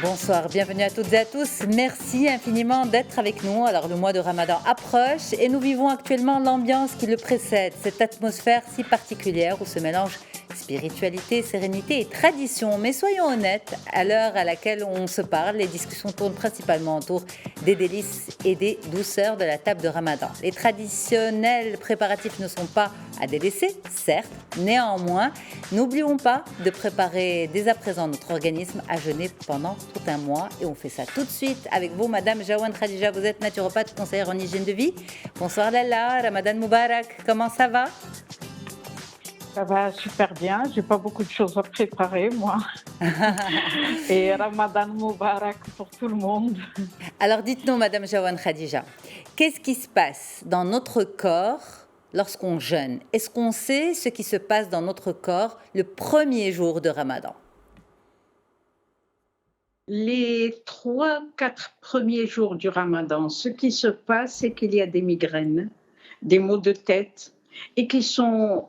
Bonsoir, bienvenue à toutes et à tous. Merci infiniment d'être avec nous. Alors le mois de Ramadan approche et nous vivons actuellement l'ambiance qui le précède, cette atmosphère si particulière où se mélangent spiritualité, sérénité et tradition. Mais soyons honnêtes, à l'heure à laquelle on se parle, les discussions tournent principalement autour des délices et des douceurs de la table de Ramadan. Les traditionnels préparatifs ne sont pas à délaisser, certes, néanmoins, n'oublions pas de préparer dès à présent notre organisme à jeûner pendant tout un mois et on fait ça tout de suite avec vous, Madame Jawan Khadija, vous êtes naturopathe, conseillère en hygiène de vie. Bonsoir Lalla, Ramadan Moubarak, comment ça va? Ça va super bien, j'ai pas beaucoup de choses à préparer moi. Et Ramadan Moubarak pour tout le monde. Alors dites-nous, Madame Jawan Khadija, qu'est-ce qui se passe dans notre corps lorsqu'on jeûne? Est-ce qu'on sait ce qui se passe dans notre corps le premier jour de Ramadan? Les 3-4 premiers jours du Ramadan, ce qui se passe, c'est qu'il y a des migraines, des maux de tête et qui sont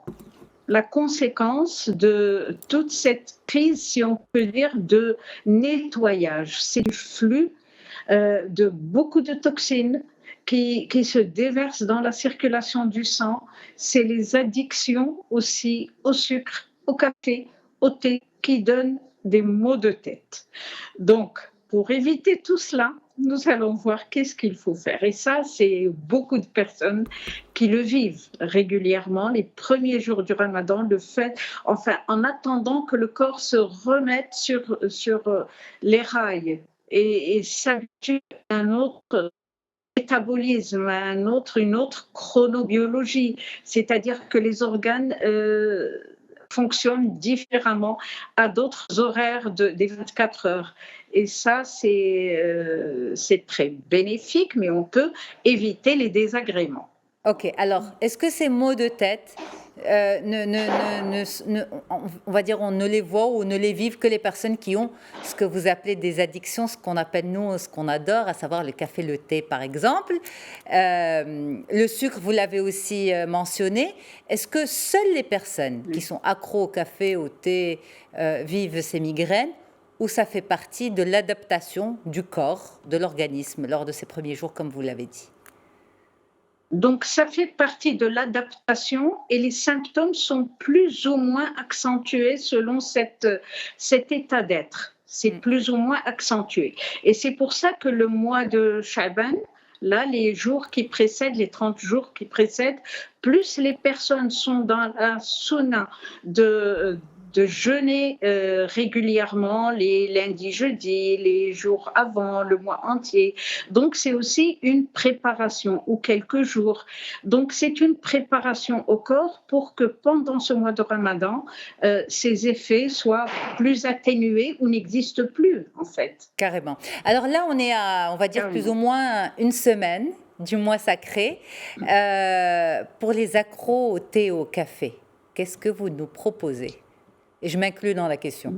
la conséquence de toute cette crise, si on peut dire, de nettoyage. C'est du flux de beaucoup de toxines qui se déversent dans la circulation du sang. C'est les addictions aussi au sucre, au café, au thé qui donnent des maux de tête. Donc, pour éviter tout cela, nous allons voir qu'est-ce qu'il faut faire. Et ça, c'est beaucoup de personnes qui le vivent régulièrement. Les premiers jours du Ramadan, le fait, enfin, en attendant que le corps se remette sur les rails et s'habitue à un autre métabolisme, une autre chronobiologie, c'est-à-dire que les organes fonctionnent différemment à d'autres horaires des 24 heures. Et ça, c'est très bénéfique, mais on peut éviter les désagréments. Ok, alors, est-ce que ces maux de tête, on va dire, on ne les voit ou ne les vivent que les personnes qui ont ce que vous appelez des addictions, ce qu'on appelle nous, ce qu'on adore, à savoir le café, le thé, par exemple. Le sucre, vous l'avez aussi mentionné. Est-ce que seules les personnes qui sont accros au café, au thé, vivent ces migraines, ou ça fait partie de l'adaptation du corps, de l'organisme, lors de ces premiers jours, comme vous l'avez dit? Donc, ça fait partie de l'adaptation et les symptômes sont plus ou moins accentués selon cet état d'être. C'est plus ou moins accentué. Et c'est pour ça que le mois de Shaban, là, les jours qui précèdent, les 30 jours qui précèdent, plus les personnes sont dans la sunna de jeûner régulièrement les lundis, jeudis, les jours avant, le mois entier. Donc, c'est aussi une préparation ou quelques jours. Donc, c'est une préparation au corps pour que pendant ce mois de Ramadan, ces effets soient plus atténués ou n'existent plus, en fait. Carrément. Alors là, on est à, on va dire, plus ou moins une semaine du mois sacré. Pour les accros au thé et au café, qu'est-ce que vous nous proposez? Et je m'inclus dans la question.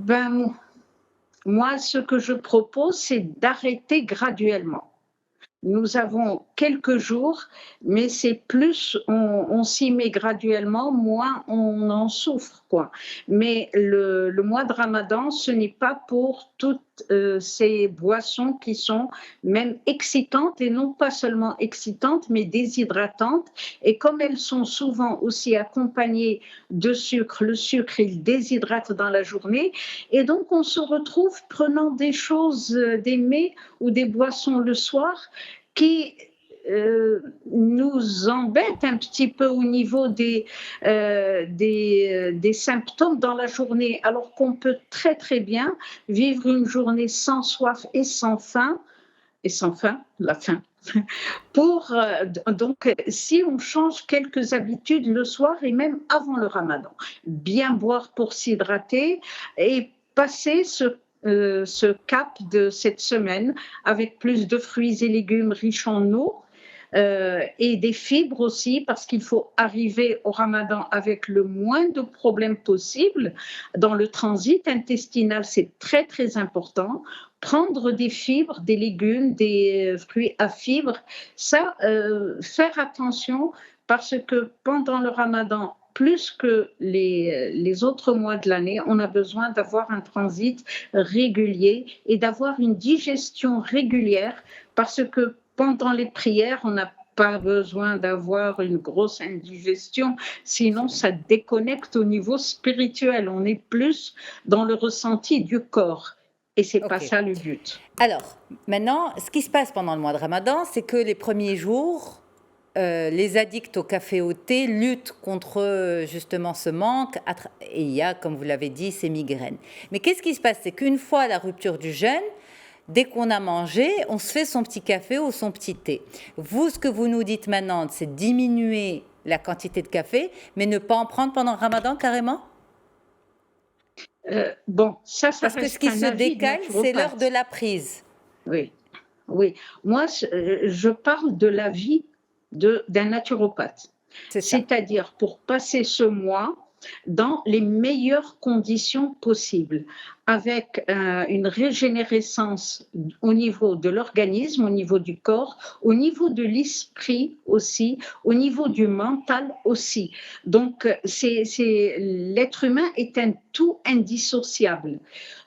Moi, ce que je propose, c'est d'arrêter graduellement. Nous avons quelques jours, mais c'est plus on s'y met graduellement, moins on en souffre, quoi. Mais le mois de Ramadan, ce n'est pas pour toutes ces boissons qui sont même excitantes et non pas seulement excitantes, mais déshydratantes. Et comme elles sont souvent aussi accompagnées de sucre, le sucre, il déshydrate dans la journée. Et donc, on se retrouve prenant des choses, des mets ou des boissons le soir qui nous embête un petit peu au niveau des symptômes dans la journée, alors qu'on peut très très bien vivre une journée sans soif et sans faim, la faim. Donc, si on change quelques habitudes le soir et même avant le Ramadan, bien boire pour s'hydrater et passer ce cap de cette semaine avec plus de fruits et légumes riches en eau et des fibres aussi, parce qu'il faut arriver au Ramadan avec le moins de problèmes possible. Dans le transit intestinal, c'est très très important. Prendre des fibres, des légumes, des fruits à fibres, ça, faire attention parce que pendant le Ramadan, plus que les autres mois de l'année, on a besoin d'avoir un transit régulier et d'avoir une digestion régulière parce que pendant les prières, on n'a pas besoin d'avoir une grosse indigestion, sinon ça déconnecte au niveau spirituel. On est plus dans le ressenti du corps et c'est pas Ok. ça le but. Alors, maintenant, ce qui se passe pendant le mois de Ramadan, c'est que les premiers jours, les addicts au café au thé luttent contre justement ce manque et il y a, comme vous l'avez dit, ces migraines. Mais qu'est-ce qui se passe? C'est qu'une fois la rupture du jeûne, dès qu'on a mangé, on se fait son petit café ou son petit thé. Vous, ce que vous nous dites maintenant, c'est diminuer la quantité de café, mais ne pas en prendre pendant le Ramadan carrément? Bon, ça Parce que ce reste qui un se avis de décale, c'est l'heure de naturopathe. la prise. Oui, oui. Moi, je parle de l'avis d'un naturopathe. C'est ça. C'est-à-dire pour passer ce mois dans les meilleures conditions possibles, avec une régénérescence au niveau de l'organisme, au niveau du corps, au niveau de l'esprit aussi, au niveau du mental aussi. Donc, l'être humain est un tout indissociable.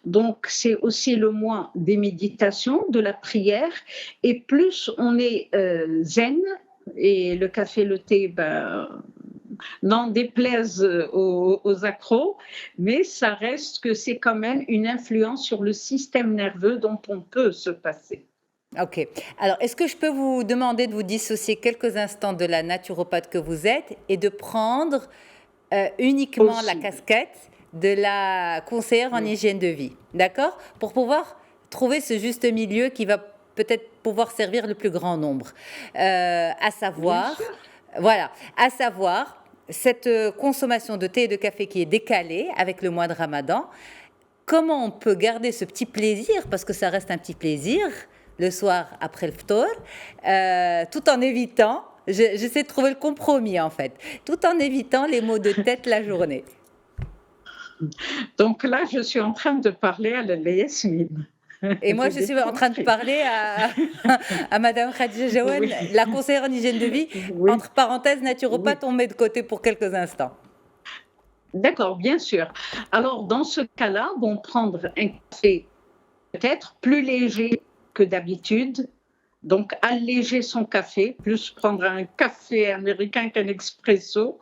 Donc, c'est aussi le mois des méditations, de la prière, et plus on est zen, et le café, le thé, ben, n'en déplaise aux accros, mais ça reste que c'est quand même une influence sur le système nerveux dont on peut se passer. Ok. Alors, est-ce que je peux vous demander de vous dissocier quelques instants de la naturopathe que vous êtes et de prendre uniquement la Possible. casquette de la conseillère en Oui. hygiène de vie, d'accord? Pour pouvoir trouver ce juste milieu qui va peut-être pouvoir servir le plus grand nombre. À Bien savoir, sûr. voilà, à savoir cette consommation de thé et de café qui est décalée avec le mois de Ramadan. Comment on peut garder ce petit plaisir, parce que ça reste un petit plaisir, le soir après le ftour, tout en évitant, j'essaie de trouver le compromis en fait, tout en évitant les maux de tête la journée. Donc là, je suis en train de parler à la Yasmine. Et moi, J'ai je bien suis en train de compris. parler à Madame Khadija Jaouane, Oui, la conseillère en hygiène de vie. oui, Entre parenthèses, oui. naturopathe, on met de côté pour quelques instants. D'accord, bien sûr. Alors, dans ce cas-là, bon, prendre un café peut-être plus léger que d'habitude. Donc, alléger son café, plus prendre un café américain qu'un expresso,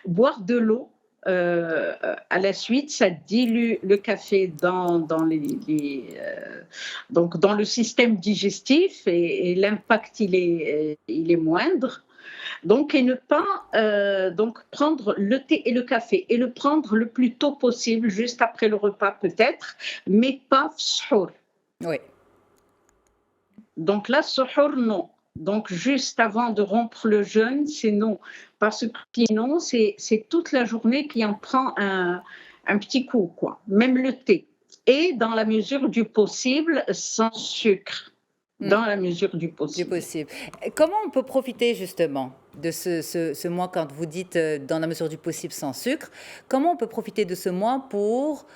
boire de l'eau. À la suite, ça dilue le café dans donc dans le système digestif et l'impact il est moindre. Donc, et ne pas donc prendre le thé et le café et le prendre le plus tôt possible, juste après le repas peut-être, mais pas suhour. Oui, Donc là, suhour, non. Donc juste avant de rompre le jeûne, c'est non. Parce que sinon, c'est toute la journée qui en prend un petit coup, quoi. Même le thé. Et dans la mesure du possible, sans sucre. mm, Dans la mesure du du possible. possible. Et comment on peut profiter justement de ce mois quand vous dites dans la mesure du possible sans sucre? Comment on peut profiter de ce mois pour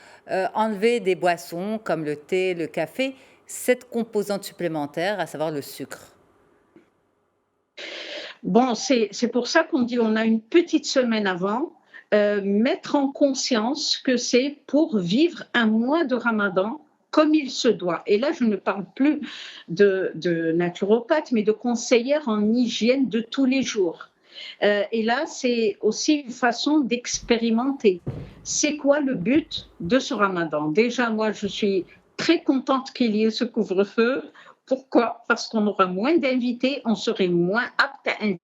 enlever des boissons comme le thé, le café, cette composante supplémentaire, à savoir le sucre? Bon, c'est pour ça qu'on dit on a une petite semaine avant, mettre en conscience que c'est pour vivre un mois de Ramadan comme il se doit. Et là, je ne parle plus de naturopathe, mais de conseillère en hygiène de tous les jours. Et là, c'est aussi une façon d'expérimenter. C'est quoi le but de ce Ramadan? Déjà, moi, je suis très contente qu'il y ait ce couvre-feu. Pourquoi? Parce qu'on aura moins d'invités, on serait moins apte à inviter.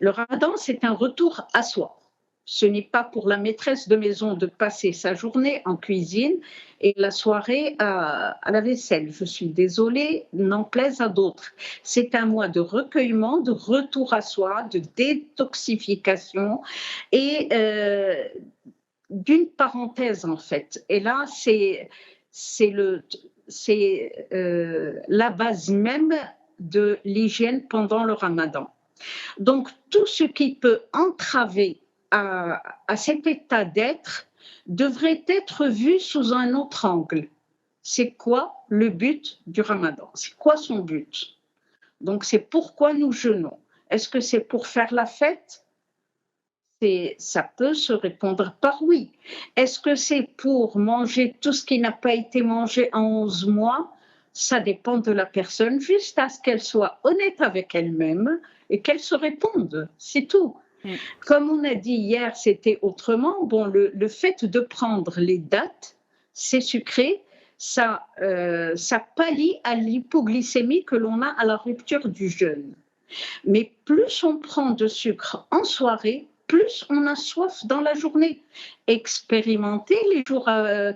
Le ramadan, c'est un retour à soi. Ce n'est pas pour la maîtresse de maison de passer sa journée en cuisine et la soirée à la vaisselle. Je suis désolée, n'en plaise à d'autres. C'est un mois de recueillement, de retour à soi, de détoxification et d'une parenthèse en fait. Et là, c'est la base même de l'hygiène pendant le ramadan. Donc, tout ce qui peut entraver à cet état d'être devrait être vu sous un autre angle. C'est quoi le but du ramadan? C'est quoi son but? Donc, c'est pourquoi nous jeûnons. Est-ce que c'est pour faire la fête? ça peut se répondre par oui. Est-ce que c'est pour manger tout ce qui n'a pas été mangé en 11 mois? Ça dépend de la personne, juste à ce qu'elle soit honnête avec elle-même et qu'elle se réponde, c'est tout. Mm. Comme on a dit hier, c'était autrement. Bon, le fait de prendre les dates, c'est sucré, ça pallie à l'hypoglycémie que l'on a à la rupture du jeûne. Mais plus on prend de sucre en soirée, plus on a soif dans la journée. Expérimentez les jours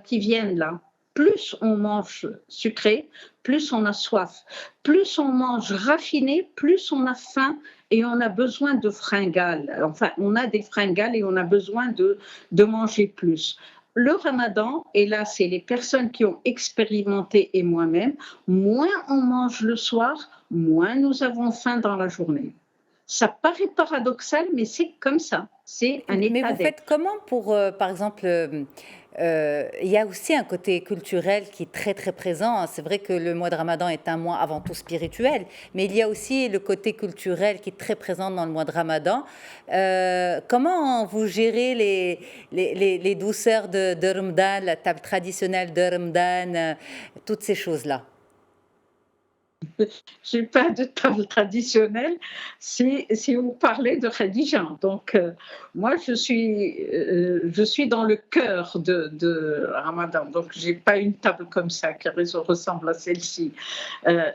qui viennent là. Plus on mange sucré, plus on a soif. Plus on mange raffiné, plus on a faim et on a besoin de fringales. Enfin, on a des fringales et on a besoin de manger plus. Le ramadan, et là c'est les personnes qui ont expérimenté et moi-même, moins on mange le soir, moins nous avons faim dans la journée. Ça paraît paradoxal, mais c'est comme ça. C'est un Mais état vous d'être. faites comment pour, par exemple, il y a aussi un côté culturel qui est très très présent. C'est vrai que le mois de Ramadan est un mois avant tout spirituel, mais il y a aussi le côté culturel qui est très présent dans le mois de Ramadan. Comment vous gérez les douceurs de Ramadan, la table traditionnelle de Ramadan, toutes ces choses-là? Je n'ai pas de table traditionnelle si vous parlez de Khadija. Donc, moi, je suis dans le cœur de Ramadan. Donc, je n'ai pas une table comme ça qui ressemble à celle-ci.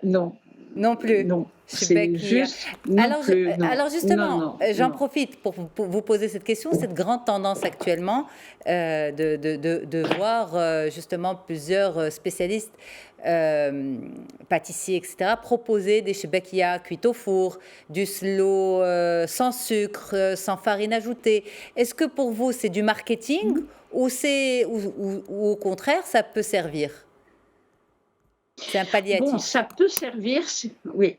Non, Non plus. non, Chez c'est Becky. juste non plus. Non, Alors non, justement, non, j'en non. profite pour vous poser cette question, cette grande tendance actuellement de voir justement plusieurs spécialistes, pâtissiers, etc., proposer des shebekia cuites au four, du slow sans sucre, sans farine ajoutée. Est-ce que pour vous c'est du marketing ou au contraire ça peut servir? C'est un Bon, palliatif. ça peut servir, oui,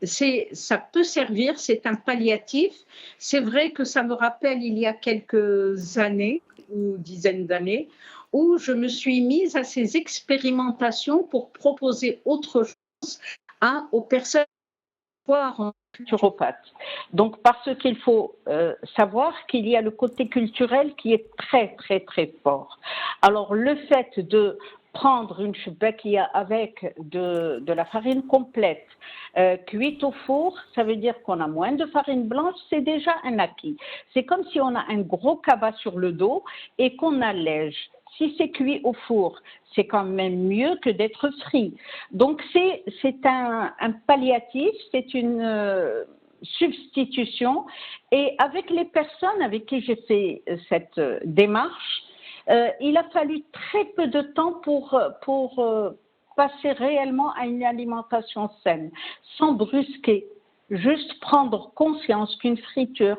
ça peut servir, c'est un palliatif. C'est vrai que ça me rappelle il y a quelques années ou dizaines d'années où je me suis mise à ces expérimentations pour proposer autre chose aux personnes en naturopathe. Donc, parce qu'il faut savoir qu'il y a le côté culturel qui est très, très, très fort. Alors, le fait de prendre une shbekia avec de la farine complète, cuite au four, ça veut dire qu'on a moins de farine blanche, c'est déjà un acquis. C'est comme si on a un gros cabas sur le dos et qu'on allège. Si c'est cuit au four, c'est quand même mieux que d'être frit. Donc, c'est un palliatif, c'est une substitution. Et avec les personnes avec qui j'ai fait cette démarche, il a fallu très peu de temps pour passer réellement à une alimentation saine, sans brusquer. Juste prendre conscience qu'une friture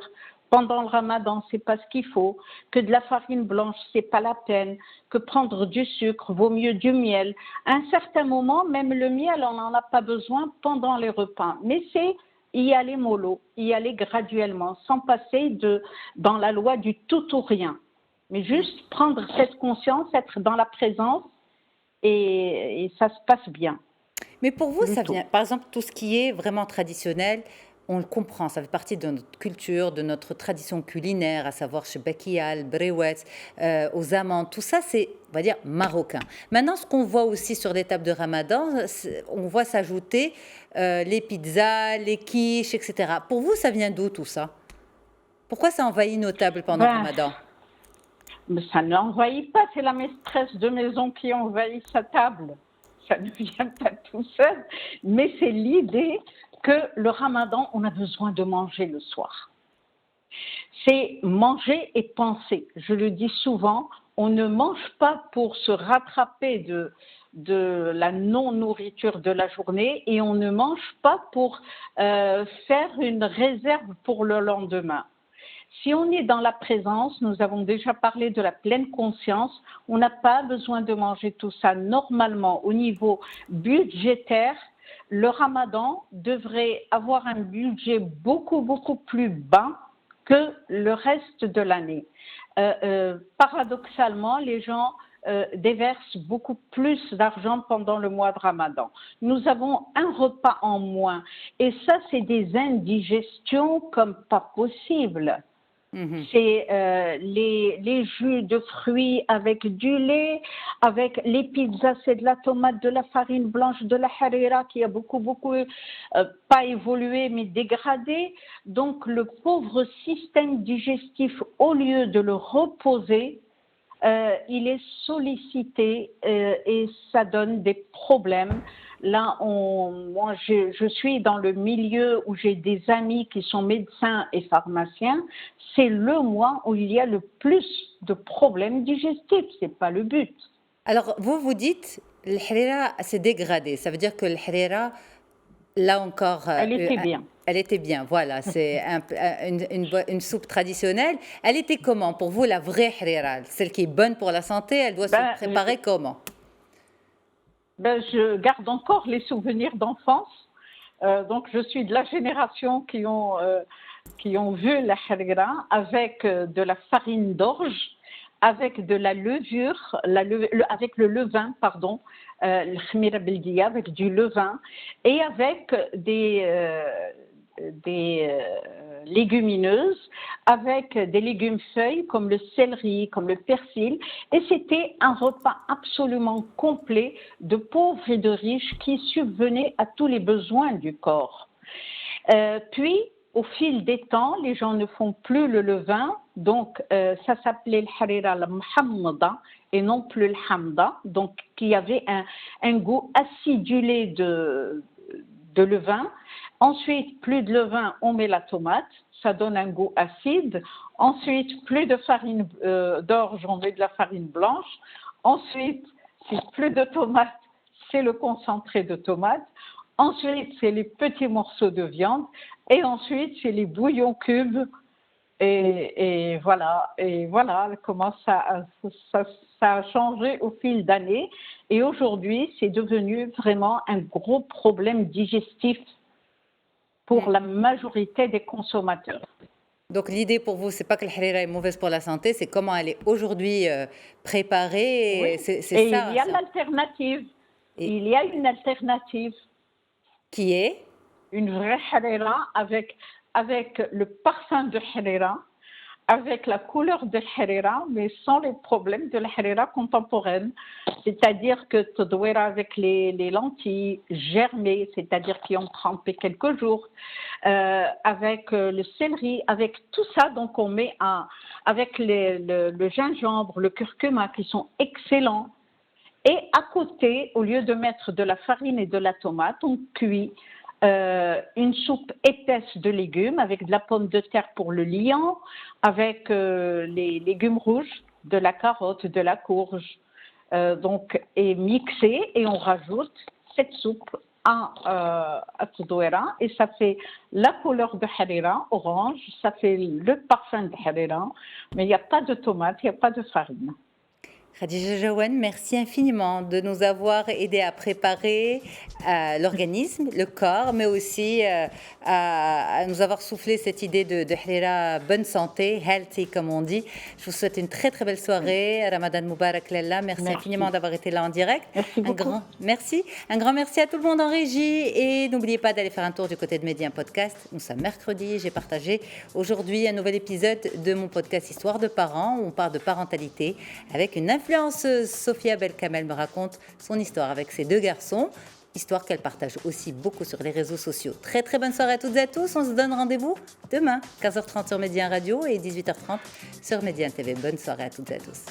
pendant le ramadan, c'est pas ce qu'il faut, que de la farine blanche, c'est pas la peine, que prendre du sucre vaut mieux du miel. À un certain moment, même le miel, on n'en a pas besoin pendant les repas. Mais c'est y aller mollo, y aller graduellement, sans passer dans la loi du tout ou rien. Mais juste prendre cette conscience, être dans la présence et ça se passe bien. Mais pour vous, ça Du tout. vient, par exemple, tout ce qui est vraiment traditionnel, on le comprend, ça fait partie de notre culture, de notre tradition culinaire, à savoir chez Bekial, Brewet, aux amandes, tout ça, c'est, on va dire, marocain. Maintenant, ce qu'on voit aussi sur les tables de Ramadan, on voit s'ajouter les pizzas, les quiches, etc. Pour vous, ça vient d'où tout ça? Pourquoi ça envahit nos tables pendant Ben, Ramadan? mais ça ne l'envahit pas, c'est la maîtresse de maison qui envahit sa table. Ça ne vient pas tout seul, mais c'est l'idée que le ramadan, on a besoin de manger le soir. C'est manger et penser. Je le dis souvent, on ne mange pas pour se rattraper de la non-nourriture de la journée et on ne mange pas pour faire une réserve pour le lendemain. Si on est dans la présence, nous avons déjà parlé de la pleine conscience, on n'a pas besoin de manger tout ça. Normalement, au niveau budgétaire, le ramadan devrait avoir un budget beaucoup, beaucoup plus bas que le reste de l'année. Paradoxalement, les gens déversent beaucoup plus d'argent pendant le mois de Ramadan. Nous avons un repas en moins et ça, c'est des indigestions comme pas possible. C'est les jus de fruits avec du lait, avec les pizzas, c'est de la tomate, de la farine blanche, de la harira qui a beaucoup, pas évolué mais dégradé. Donc le pauvre système digestif, au lieu de le reposer, il est sollicité et ça donne des problèmes. Là, moi, je suis dans le milieu où j'ai des amis qui sont médecins et pharmaciens. C'est le mois où il y a le plus de problèmes digestifs. C'est pas le but. Alors, vous dites, le harira s'est dégradé. Ça veut dire que le harira, là encore... Elle était bien. Elle était bien, voilà. C'est une soupe traditionnelle. Elle était comment pour vous, la vraie harira? Celle qui est bonne pour la santé, elle doit se préparer comment? Je garde encore les souvenirs d'enfance. Donc, je suis de la génération qui ont vu la harira avec de la farine d'orge, avec de la levure, avec le levain, pardon, le khmira beldia, avec du levain, et avec des légumineuses, avec des légumes feuilles comme le céleri, comme le persil, et c'était un repas absolument complet de pauvres et de riches qui subvenait à tous les besoins du corps. Puis, au fil des temps, les gens ne font plus le levain, donc ça s'appelait le harira al-muhammada et non plus le hamda, donc qui avait un goût acidulé de levain. Ensuite, plus de levain, on met la tomate, ça donne un goût acide. Ensuite, plus de farine d'orge, on met de la farine blanche. Ensuite, si plus de tomate, c'est le concentré de tomate. Ensuite, c'est les petits morceaux de viande. Et ensuite, c'est les bouillons cubes. Et voilà comment ça a changé au fil d'années. Et aujourd'hui, c'est devenu vraiment un gros problème digestif pour la majorité des consommateurs. Donc l'idée pour vous, c'est pas que la harira est mauvaise pour la santé, c'est comment elle est aujourd'hui préparée. Oui. C'est et ça, il y a ça. l'alternative. Il y a une alternative. Qui est une vraie harira avec le parfum de harira, avec la couleur de harira, mais sans les problèmes de la harira contemporaine. C'est-à-dire que todouera avec les lentilles germées, c'est-à-dire qui ont trempé quelques jours, avec le céleri, avec tout ça, donc on met avec le gingembre, le curcuma qui sont excellents. Et à côté, au lieu de mettre de la farine et de la tomate, on cuit une soupe épaisse de légumes avec de la pomme de terre pour le liant, avec les légumes rouges, de la carotte, de la courge, et mixé, et on rajoute cette soupe à todouera, et ça fait la couleur de harira, orange, ça fait le parfum de harira, mais il n'y a pas de tomate, il n'y a pas de farine. Khadija Jaouane, merci infiniment de nous avoir aidé à préparer l'organisme, le corps, mais aussi à nous avoir soufflé cette idée de harira bonne santé, healthy comme on dit. Je vous souhaite une très très belle soirée. Ramadan Moubarak Lella. Merci infiniment d'avoir été là en direct. Merci beaucoup. Un grand merci à tout le monde en régie. Et n'oubliez pas d'aller faire un tour du côté de Média Podcast. Nous sommes mercredi. J'ai partagé aujourd'hui un nouvel épisode de mon podcast Histoire de parents où on parle de parentalité avec une influenceuse. Sophia Belkamel me raconte son histoire avec ses deux garçons. Histoire qu'elle partage aussi beaucoup sur les réseaux sociaux. Très très bonne soirée à toutes et à tous. On se donne rendez-vous demain, 15h30 sur Média Radio et 18h30 sur Média TV. Bonne soirée à toutes et à tous.